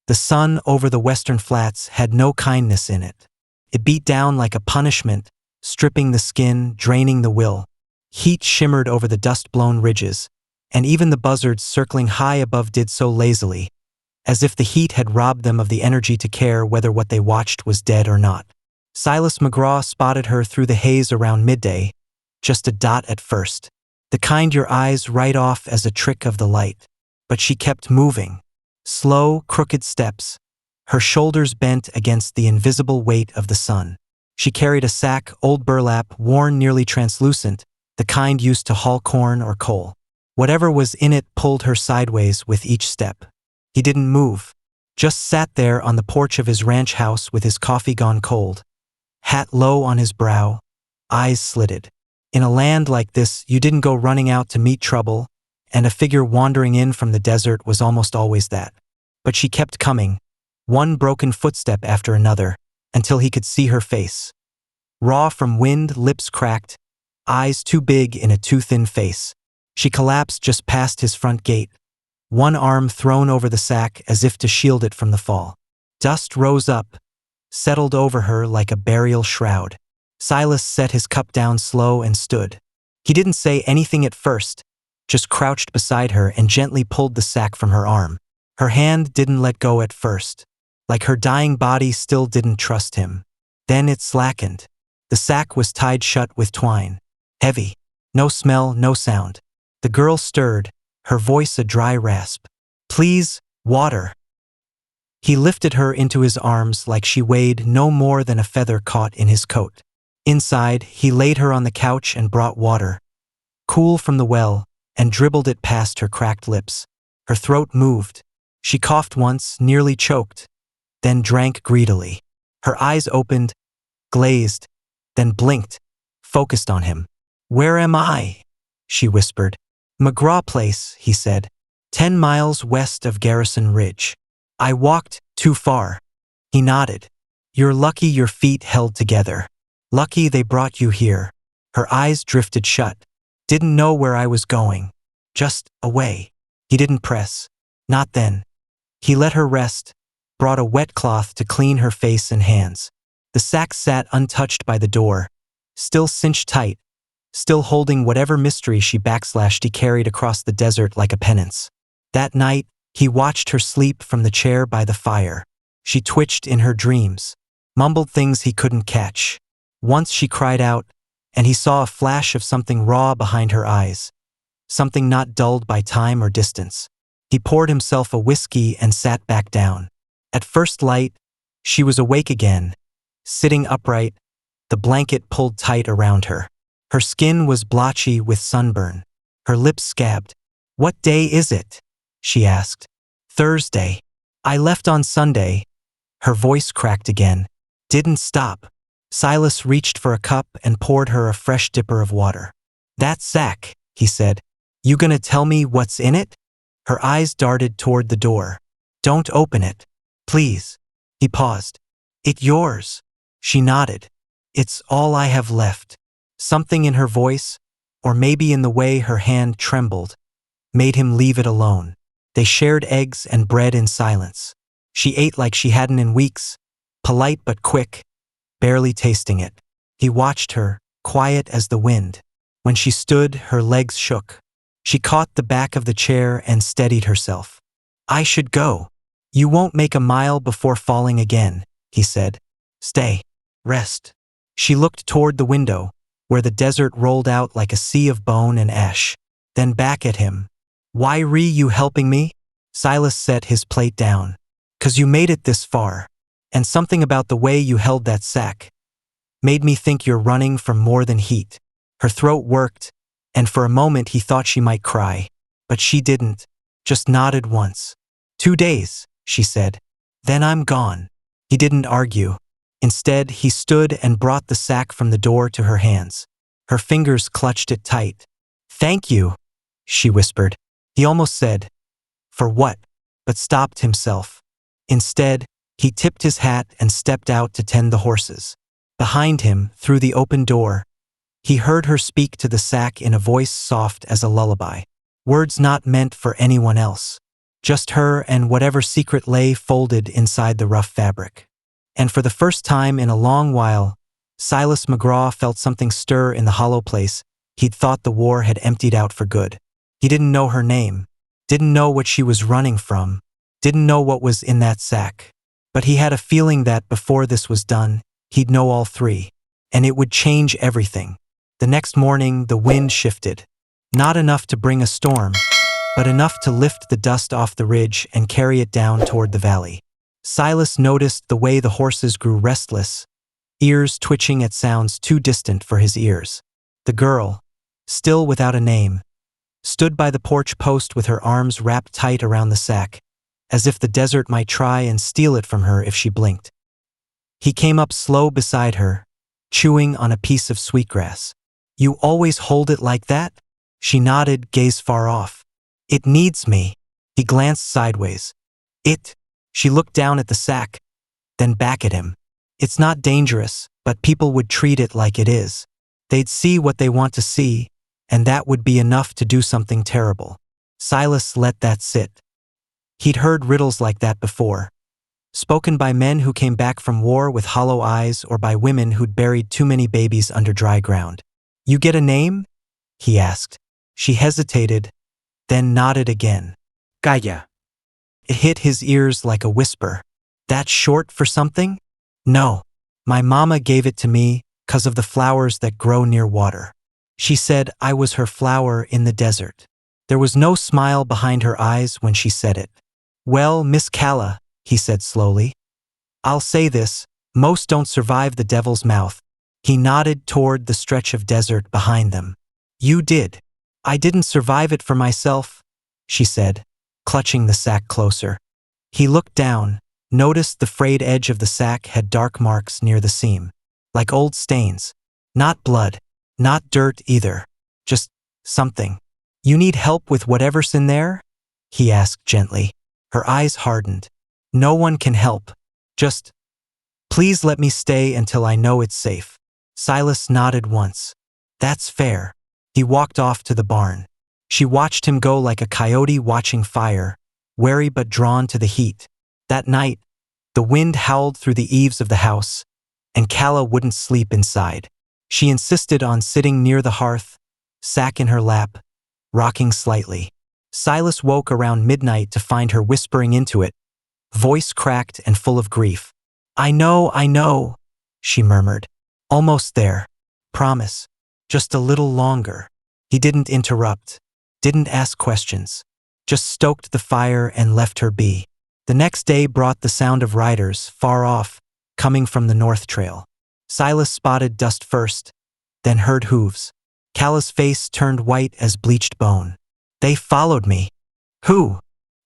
The sun over the western flats had no kindness in it. It beat down like a punishment, stripping the skin, draining the will. Heat shimmered over the dust-blown ridges, and even the buzzards circling high above did so lazily, as if the heat had robbed them of the energy to care whether what they watched was dead or not. Silas McGraw spotted her through the haze around midday, just a dot at first, the kind your eyes write off as a trick of the light. But she kept moving. Slow, crooked steps, her shoulders bent against the invisible weight of the sun. She carried a sack, old burlap, worn nearly translucent, the kind used to haul corn or coal. Whatever was in it pulled her sideways with each step. He didn't move, just sat there on the porch of his ranch house with his coffee gone cold, hat low on his brow, eyes slitted. In a land like this, you didn't go running out to meet trouble, and a figure wandering in from the desert was almost always that. But she kept coming, one broken footstep after another, until he could see her face. Raw from wind, lips cracked, eyes too big in a too thin face. She collapsed just past his front gate, one arm thrown over the sack as if to shield it from the fall. Dust rose up, settled over her like a burial shroud. Silas set his cup down slow and stood. He didn't say anything at first, just crouched beside her and gently pulled the sack from her arm. Her hand didn't let go at first, like her dying body still didn't trust him. Then it slackened. The sack was tied shut with twine. Heavy. No smell, no sound. The girl stirred, her voice a dry rasp. "Please, water." He lifted her into his arms like she weighed no more than a feather caught in his coat. Inside, he laid her on the couch and brought water, cool from the well, and dribbled it past her cracked lips. Her throat moved. She coughed once, nearly choked, then drank greedily. Her eyes opened, glazed, then blinked, focused on him. "Where am I?" she whispered. "McGraw Place," he said, 10 miles west of Garrison Ridge. "I walked too far." He nodded. "You're lucky your feet held together. Lucky they brought you here." Her eyes drifted shut. "Didn't know where I was going. Just away." He didn't press. Not then. He let her rest, brought a wet cloth to clean her face and hands. The sack sat untouched by the door, still cinched tight, still holding whatever mystery she carried across the desert like a penance. That night, he watched her sleep from the chair by the fire. She twitched in her dreams, mumbled things he couldn't catch. Once she cried out, and he saw a flash of something raw behind her eyes, something not dulled by time or distance. He poured himself a whiskey and sat back down. At first light, she was awake again, sitting upright, the blanket pulled tight around her. Her skin was blotchy with sunburn, her lips scabbed. "What day is it?" she asked. "Thursday. I left on Sunday." Her voice cracked again. Didn't stop. Silas reached for a cup and poured her a fresh dipper of water. "That sack," he said. "You gonna tell me what's in it?" Her eyes darted toward the door. "Don't open it. Please." He paused. "It yours?" She nodded. "It's all I have left." Something in her voice, or maybe in the way her hand trembled, made him leave it alone. They shared eggs and bread in silence. She ate like she hadn't in weeks, polite but quick, barely tasting it. He watched her, quiet as the wind. When she stood, her legs shook. She caught the back of the chair and steadied herself. "I should go." "You won't make a mile before falling again," he said. "Stay. Rest." She looked toward the window, where the desert rolled out like a sea of bone and ash. Then back at him. "Why you helping me?" Silas set his plate down. "'Cause you made it this far. And something about the way you held that sack made me think you're running from more than heat." Her throat worked, and for a moment he thought she might cry. But she didn't, just nodded once. 2 days, she said. "Then I'm gone." He didn't argue. Instead, he stood and brought the sack from the door to her hands. Her fingers clutched it tight. "Thank you," she whispered. He almost said, "For what?" but stopped himself. Instead, he tipped his hat and stepped out to tend the horses. Behind him, through the open door, he heard her speak to the sack in a voice soft as a lullaby. Words not meant for anyone else. Just her and whatever secret lay folded inside the rough fabric. And for the first time in a long while, Silas McGraw felt something stir in the hollow place he'd thought the war had emptied out for good. He didn't know her name, didn't know what she was running from, didn't know what was in that sack. But he had a feeling that before this was done, he'd know all three. And it would change everything. The next morning, the wind shifted. Not enough to bring a storm, but enough to lift the dust off the ridge and carry it down toward the valley. Silas noticed the way the horses grew restless, ears twitching at sounds too distant for his ears. The girl, still without a name, stood by the porch post with her arms wrapped tight around the sack, as if the desert might try and steal it from her if she blinked. He came up slow beside her, chewing on a piece of sweetgrass. "You always hold it like that?" She nodded, gaze far off. "It needs me." He glanced sideways. "It?" She looked down at the sack, then back at him. "It's not dangerous, but people would treat it like it is. They'd see what they want to see, and that would be enough to do something terrible." Silas let that sit. He'd heard riddles like that before, spoken by men who came back from war with hollow eyes or by women who'd buried too many babies under dry ground. "You get a name?" he asked. She hesitated, then nodded again. "Gaia." It hit his ears like a whisper. "That's short for something?" "No. My mama gave it to me 'cause of the flowers that grow near water. She said I was her flower in the desert." There was no smile behind her eyes when she said it. "Well, Miss Calla," he said slowly, "I'll say this, most don't survive the devil's mouth." He nodded toward the stretch of desert behind them. "You did." "I didn't survive it for myself," she said, clutching the sack closer. He looked down, noticed the frayed edge of the sack had dark marks near the seam, like old stains. Not blood, not dirt either, just something. "You need help with whatever's in there?" he asked gently. Her eyes hardened. "No one can help. Just, please let me stay until I know it's safe." Silas nodded once. "That's fair." He walked off to the barn. She watched him go like a coyote watching fire, wary but drawn to the heat. That night, the wind howled through the eaves of the house, and Calla wouldn't sleep inside. She insisted on sitting near the hearth, sack in her lap, rocking slightly. Silas woke around midnight to find her whispering into it, voice cracked and full of grief. I know, she murmured. "Almost there. Promise. Just a little longer." He didn't interrupt, didn't ask questions, just stoked the fire and left her be. The next day brought the sound of riders, far off, coming from the north trail. Silas spotted dust first, then heard hooves. Calla's face turned white as bleached bone. "They followed me." "Who?"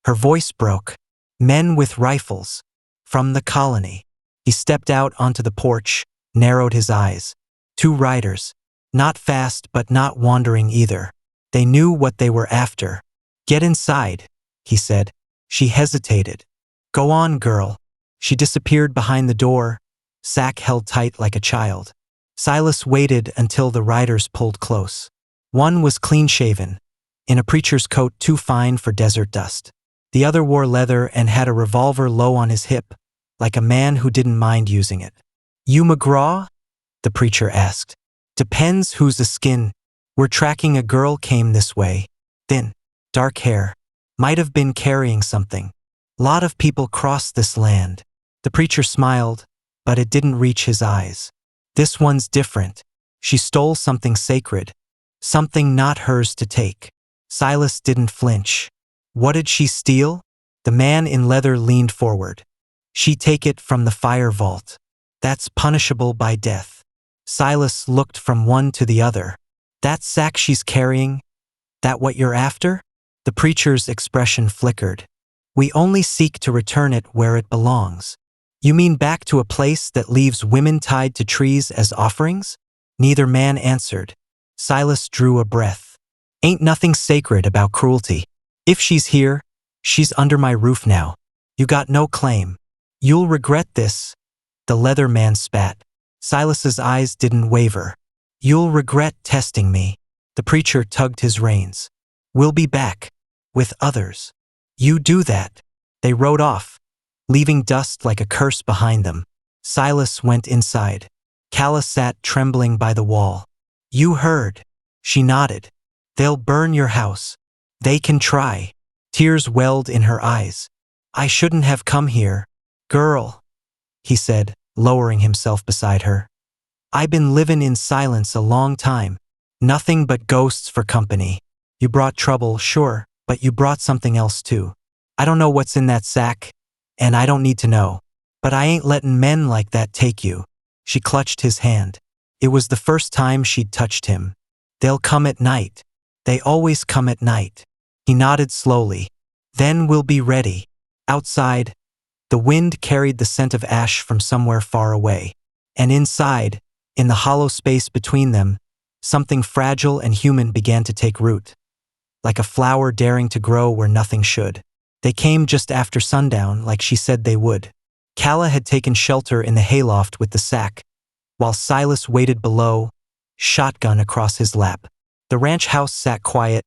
Her voice broke. "Men with rifles. From the colony." He stepped out onto the porch, narrowed his eyes. 2 riders. Not fast but not wandering either. They knew what they were after. "Get inside," he said. She hesitated. "Go on, girl." She disappeared behind the door, sack held tight like a child. Silas waited until the riders pulled close. One was clean-shaven, in a preacher's coat too fine for desert dust. The other wore leather and had a revolver low on his hip, like a man who didn't mind using it. "You McGraw?" the preacher asked. "Depends who's the skin. We're tracking a girl came this way. Thin, dark hair. Might have been carrying something. Lot of people cross this land." The preacher smiled, but it didn't reach his eyes. "This one's different. She stole something sacred. Something not hers to take." Silas didn't flinch. "What did she steal?" The man in leather leaned forward. "She take it from the fire vault. That's punishable by death." Silas looked from one to the other. "That sack she's carrying? That what you're after?" The preacher's expression flickered. "We only seek to return it where it belongs." "You mean back to a place that leaves women tied to trees as offerings?" Neither man answered. Silas drew a breath. "Ain't nothing sacred about cruelty. If she's here, she's under my roof now. You got no claim. You'll regret this." The leather man spat. Silas's eyes didn't waver. "You'll regret testing me." The preacher tugged his reins. "We'll be back. With others." You do that. They rode off, leaving dust like a curse behind them. Silas went inside. Calla sat trembling by the wall. You heard. She nodded. They'll burn your house. They can try. Tears welled in her eyes. I shouldn't have come here. Girl, he said, lowering himself beside her. I been livin' in silence a long time. Nothing but ghosts for company. You brought trouble, sure, but you brought something else too. I don't know what's in that sack, and I don't need to know. But I ain't lettin' men like that take you. She clutched his hand. It was the first time she'd touched him. They'll come at night. They always come at night. He nodded slowly. Then we'll be ready. Outside, the wind carried the scent of ash from somewhere far away. And inside, in the hollow space between them, something fragile and human began to take root. Like a flower daring to grow where nothing should. They came just after sundown, like she said they would. Calla had taken shelter in the hayloft with the sack, while Silas waited below, shotgun across his lap. The ranch house sat quiet,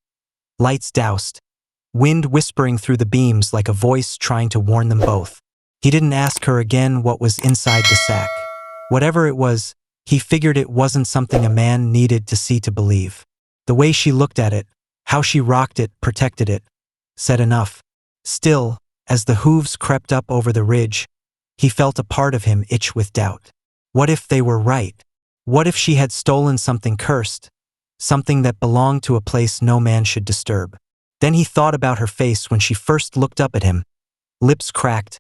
lights doused, wind whispering through the beams like a voice trying to warn them both. He didn't ask her again what was inside the sack. Whatever it was, he figured it wasn't something a man needed to see to believe. The way she looked at it, how she rocked it, protected it, said enough. Still, as the hooves crept up over the ridge, he felt a part of him itch with doubt. What if they were right? What if she had stolen something cursed, something that belonged to a place no man should disturb? Then he thought about her face when she first looked up at him, lips cracked,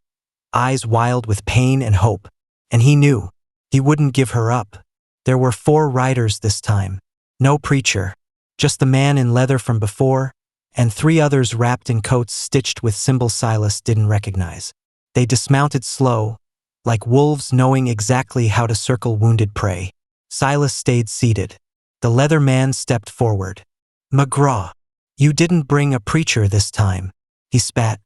eyes wild with pain and hope, and he knew he wouldn't give her up. There were 4 riders this time. No preacher, just the man in leather from before, and 3 others wrapped in coats stitched with symbols Silas didn't recognize. They dismounted slow, like wolves knowing exactly how to circle wounded prey. Silas stayed seated. The leather man stepped forward. McGraw, you didn't bring a preacher this time, he spat.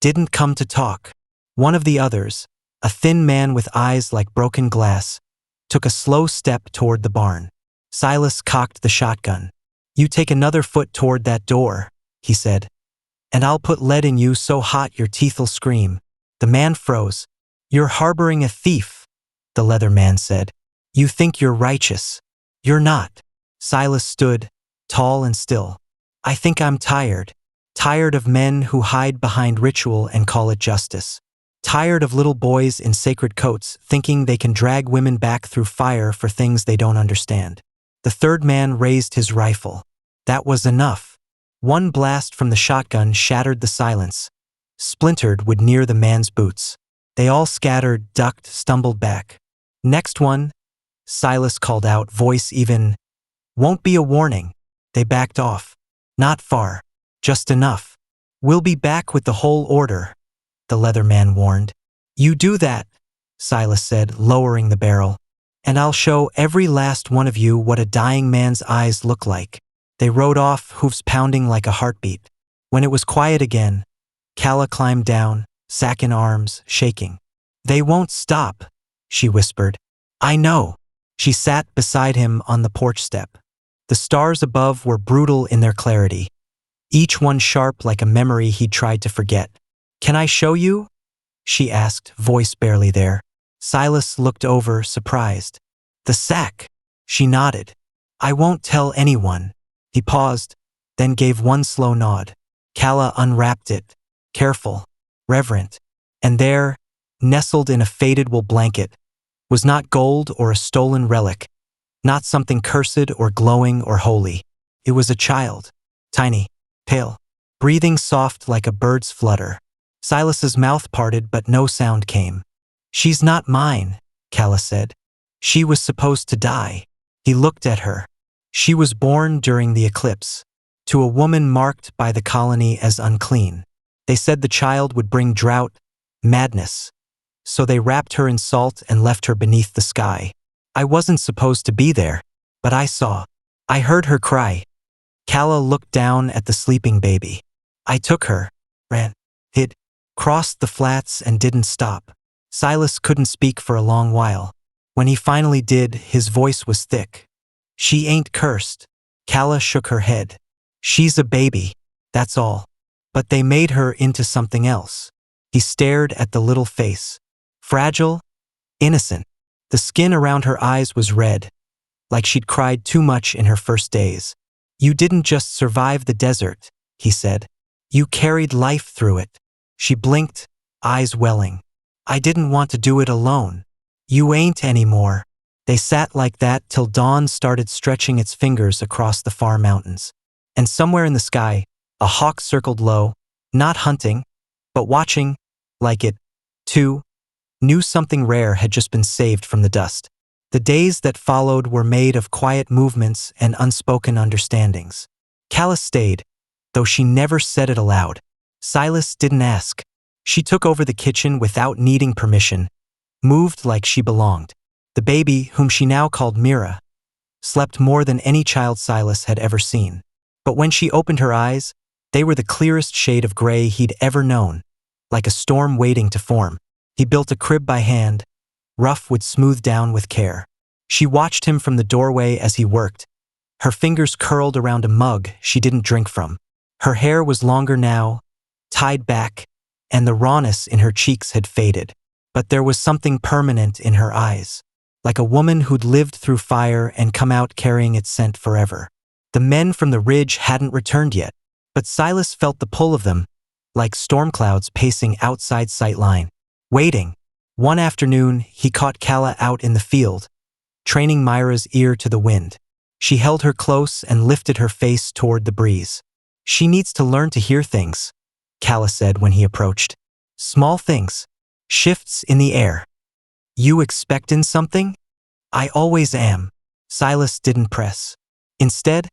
Didn't come to talk. One of the others, a thin man with eyes like broken glass, took a slow step toward the barn. Silas cocked the shotgun. You take another foot toward that door, he said, and I'll put lead in you so hot your teeth'll scream. The man froze. You're harboring a thief, the leather man said. You think you're righteous. You're not. Silas stood, tall and still. I think I'm tired. Tired of men who hide behind ritual and call it justice. Tired of little boys in sacred coats thinking they can drag women back through fire for things they don't understand. The third man raised his rifle. That was enough. One blast from the shotgun shattered the silence. Splintered would near the man's boots. They all scattered, ducked, stumbled back. Next one, Silas called out, voice even. Won't be a warning. They backed off. Not far. Just enough. We'll be back with the whole order, the leather man warned. You do that, Silas said, lowering the barrel, and I'll show every last one of you what a dying man's eyes look like. They rode off, hoofs pounding like a heartbeat. When it was quiet again, Calla climbed down, sack in arms, shaking. They won't stop, she whispered. I know. She sat beside him on the porch step. The stars above were brutal in their clarity, each one sharp like a memory he'd tried to forget. Can I show you? She asked, voice barely there. Silas looked over, surprised. The sack. She nodded. I won't tell anyone. He paused, then gave one slow nod. Calla unwrapped it. Careful, reverent. And there, nestled in a faded wool blanket, was not gold or a stolen relic, not something cursed or glowing or holy. It was a child, tiny, pale, breathing soft like a bird's flutter. Silas's mouth parted but no sound came. She's not mine, Calla said. She was supposed to die. He looked at her. She was born during the eclipse, to a woman marked by the colony as unclean. They said the child would bring drought, madness. So they wrapped her in salt and left her beneath the sky. I wasn't supposed to be there, but I saw. I heard her cry. Calla looked down at the sleeping baby. I took her, ran, hid, crossed the flats and didn't stop. Silas couldn't speak for a long while. When he finally did, his voice was thick. She ain't cursed. Calla shook her head. She's a baby, that's all. but they made her into something else. He stared at the little face. Fragile, innocent. The skin around her eyes was red, like she'd cried too much in her first days. You didn't just survive the desert, he said. You carried life through it. She blinked, eyes welling. I didn't want to do it alone. You ain't anymore. They sat like that till dawn started stretching its fingers across the far mountains. And somewhere in the sky, a hawk circled low, not hunting, but watching, like it, too, knew something rare had just been saved from the dust. The days that followed were made of quiet movements and unspoken understandings. Calla stayed, though she never said it aloud. Silas didn't ask. She took over the kitchen without needing permission, moved like she belonged. The baby, whom she now called Mira, slept more than any child Silas had ever seen. But when she opened her eyes, they were the clearest shade of gray he'd ever known, like a storm waiting to form. He built a crib by hand, rough would smooth down with care. She watched him from the doorway as he worked, her fingers curled around a mug she didn't drink from. Her hair was longer now, tied back, and the rawness in her cheeks had faded. But there was something permanent in her eyes, like a woman who'd lived through fire and come out carrying its scent forever. The men from the ridge hadn't returned yet, but Silas felt the pull of them, like storm clouds pacing outside sightline. Waiting. One afternoon, he caught Calla out in the field, training Myra's ear to the wind. She held her close and lifted her face toward the breeze. She needs to learn to hear things, Calla said when he approached. Small things. Shifts in the air. You expectin' something? I always am. Silas didn't press. Instead,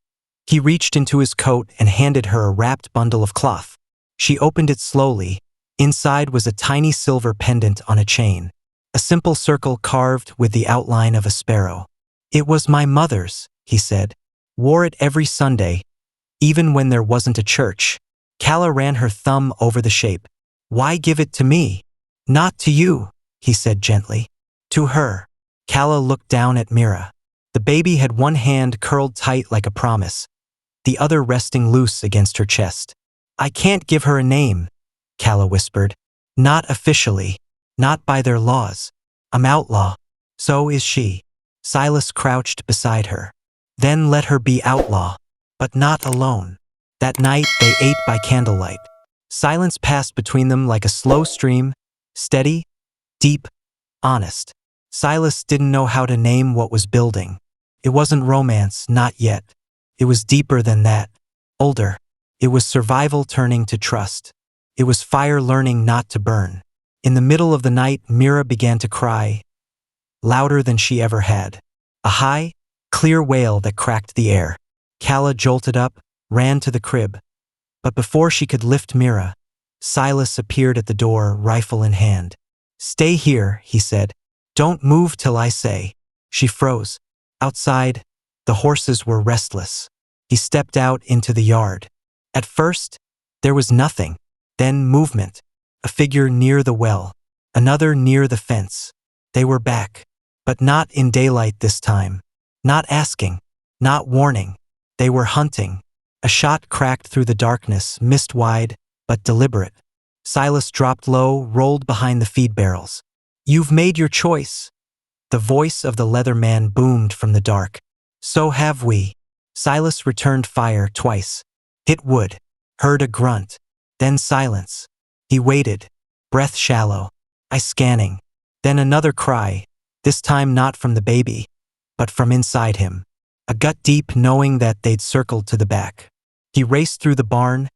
he reached into his coat and handed her a wrapped bundle of cloth. She opened it slowly. Inside was a tiny silver pendant on a chain, a simple circle carved with the outline of a sparrow. It was my mother's, he said. Wore it every Sunday, even when there wasn't a church. Calla ran her thumb over the shape. Why give it to me? Not to you, he said gently. To her. Calla looked down at Mira. The baby had one hand curled tight like a promise, the other resting loose against her chest. I can't give her a name, Calla whispered. Not officially. Not by their laws. I'm outlaw. So is she. Silas crouched beside her. Then let her be outlaw. But not alone. That night they ate by candlelight. Silence passed between them like a slow stream, steady, deep, honest. Silas didn't know how to name what was building. It wasn't romance, not yet. It was deeper than that. Older. It was survival turning to trust. It was fire learning not to burn. In the middle of the night, Mira began to cry, louder than she ever had. A high, clear wail that cracked the air. Calla jolted up, ran to the crib. But before she could lift Mira, Silas appeared at the door, rifle in hand. Stay here, he said. Don't move till I say. She froze. Outside, the horses were restless. He stepped out into the yard. At first, there was nothing. Then movement. A figure near the well. Another near the fence. They were back. But not in daylight this time. Not asking. Not warning. They were hunting. A shot cracked through the darkness, missed wide, but deliberate. Silas dropped low, rolled behind the feed barrels. You've made your choice. The voice of the leather man boomed from the dark. So have we. Silas returned fire twice. Hit wood. Heard a grunt. Then silence. He waited, breath shallow, eye scanning. Then another cry, this time not from the baby, but from inside him. A gut deep knowing that they'd circled to the back. He raced through the barn,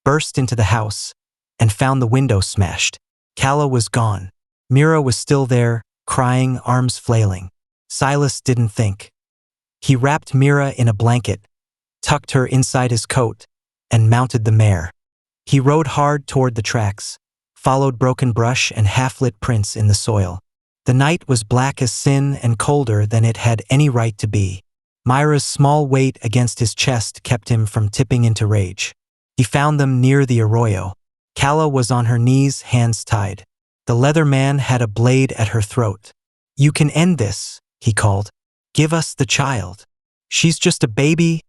burst into the house, and found the window smashed. Calla was gone. Mira was still there, crying, arms flailing. Silas didn't think. He wrapped Mira in a blanket, tucked her inside his coat, and mounted the mare. He rode hard toward the tracks, followed broken brush and half-lit prints in the soil. The night was black as sin and colder than it had any right to be. Myra's small weight against his chest kept him from tipping into rage. He found them near the arroyo. Calla was on her knees, hands tied. The leather man had a blade at her throat. You can end this, he called. Give us the child. She's just a baby,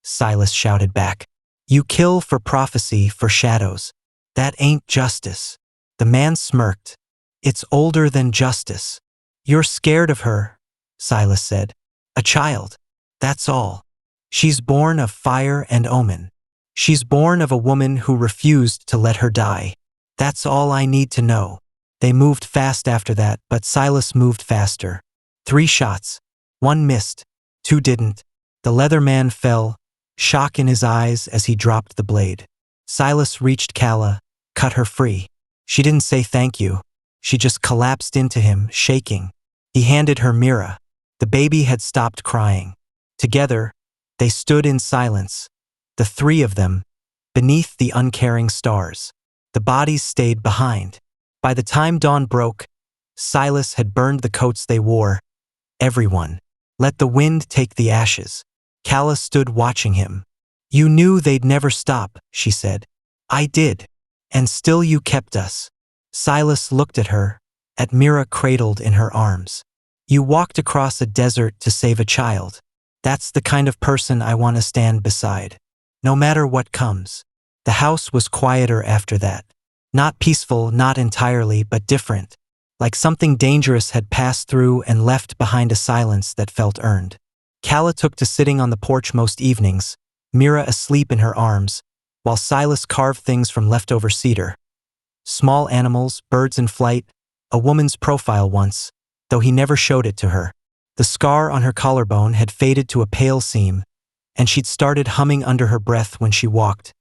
Silas shouted back. You kill for prophecy, for shadows. That ain't justice. The man smirked. It's older than justice. You're scared of her, Silas said. A child. That's all. She's born of fire and omen. She's born of a woman who refused to let her die. That's all I need to know. They moved fast after that, but Silas moved faster. 3 shots. 1 missed. 2 didn't. The leather man fell, shock in his eyes as he dropped the blade. Silas reached Calla, cut her free. She didn't say thank you. She just collapsed into him, shaking. He handed her Mira. The baby had stopped crying. Together, they stood in silence, the 3 of them, beneath the uncaring stars. The bodies stayed behind. By the time dawn broke, Silas had burned the coats they wore. Everyone. Let the wind take the ashes. Calla stood watching him. You knew they'd never stop, she said. I did. And still you kept us. Silas looked at her, at Mira cradled in her arms. You walked across a desert to save a child. That's the kind of person I want to stand beside. No matter what comes. The house was quieter after that. Not peaceful, not entirely, but different. Like something dangerous had passed through and left behind a silence that felt earned. Calla took to sitting on the porch most evenings, Mira asleep in her arms, while Silas carved things from leftover cedar. Small animals, birds in flight, a woman's profile once, though he never showed it to her. The scar on her collarbone had faded to a pale seam, and she'd started humming under her breath when she walked,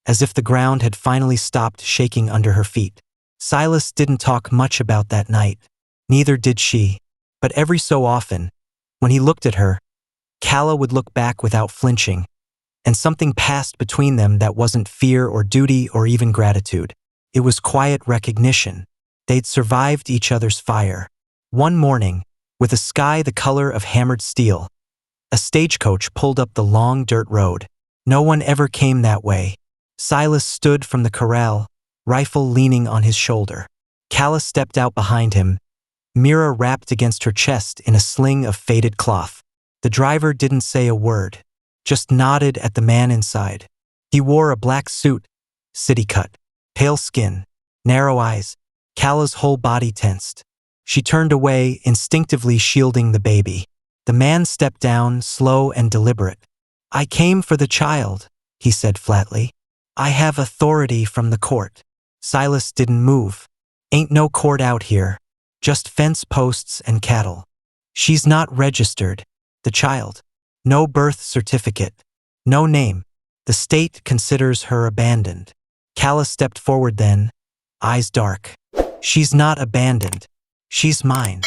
as if the ground had finally stopped shaking under her feet. Silas didn't talk much about that night. Neither did she. But every so often, when he looked at her, Calla would look back without flinching, and something passed between them that wasn't fear or duty or even gratitude. It was quiet recognition. They'd survived each other's fire. One morning, with a sky the color of hammered steel, a stagecoach pulled up the long dirt road. No one ever came that way. Silas stood from the corral, rifle leaning on his shoulder. Calla stepped out behind him, Mira wrapped against her chest in a sling of faded cloth. The driver didn't say a word, just nodded at the man inside. He wore a black suit, city cut, pale skin, narrow eyes. Calla's whole body tensed. She turned away, instinctively shielding the baby. The man stepped down, slow and deliberate. I came for the child, he said flatly. I have authority from the court. Silas didn't move. Ain't no court out here. Just fence posts and cattle. She's not registered. The child. No birth certificate. No name. The state considers her abandoned. Calla stepped forward then, eyes dark. She's not abandoned. She's mine.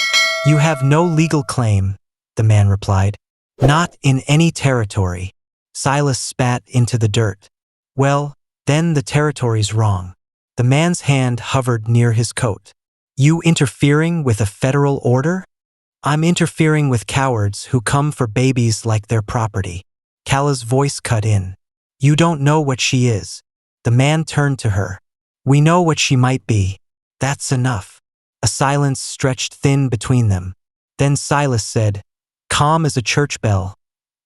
You have no legal claim, the man replied. Not in any territory. Silas spat into the dirt. Well, then the territory's wrong. The man's hand hovered near his coat. You interfering with a federal order? I'm interfering with cowards who come for babies like their property. Calla's voice cut in. You don't know what she is. The man turned to her. We know what she might be. That's enough. A silence stretched thin between them. Then Silas said, calm as a church bell.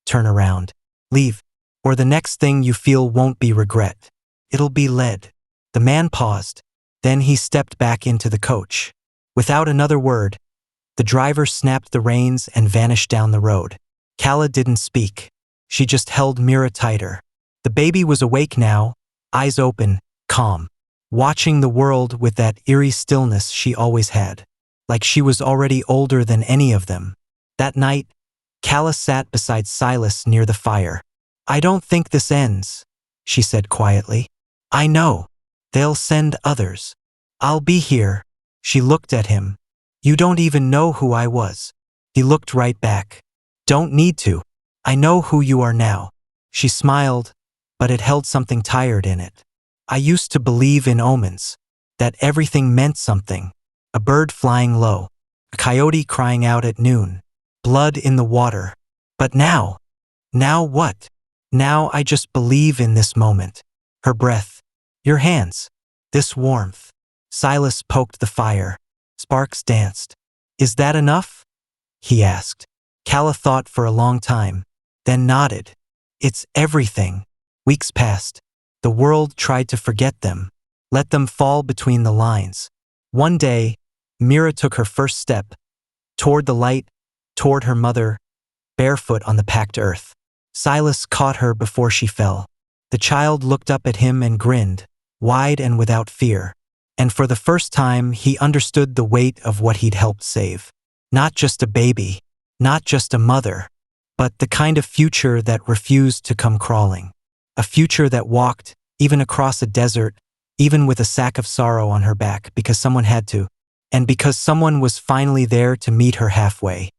Turn around. Leave. Or the next thing you feel won't be regret. It'll be lead. The man paused. Then he stepped back into the coach. Without another word, the driver snapped the reins and vanished down the road. Calla didn't speak. She just held Mira tighter. The baby was awake now, eyes open, calm, watching the world with that eerie stillness she always had, like she was already older than any of them. That night, Calla sat beside Silas near the fire. I don't think this ends, she said quietly. I know. They'll send others. I'll be here. She looked at him. You don't even know who I was. He looked right back. Don't need to. I know who you are now. She smiled, but it held something tired in it. I used to believe in omens, that everything meant something. A bird flying low, a coyote crying out at noon, blood in the water. But now what? Now I just believe in this moment. Her breath, your hands, this warmth. Silas poked the fire. Sparks danced. Is that enough? He asked. Calla thought for a long time, then nodded. It's everything. Weeks passed. The world tried to forget them, let them fall between the lines. One day, Mira took her first step, toward the light, toward her mother, barefoot on the packed earth. Silas caught her before she fell. The child looked up at him and grinned, wide and without fear. And for the first time, he understood the weight of what he'd helped save. Not just a baby, not just a mother, but the kind of future that refused to come crawling. A future that walked, even across a desert, even with a sack of sorrow on her back because someone had to, and because someone was finally there to meet her halfway.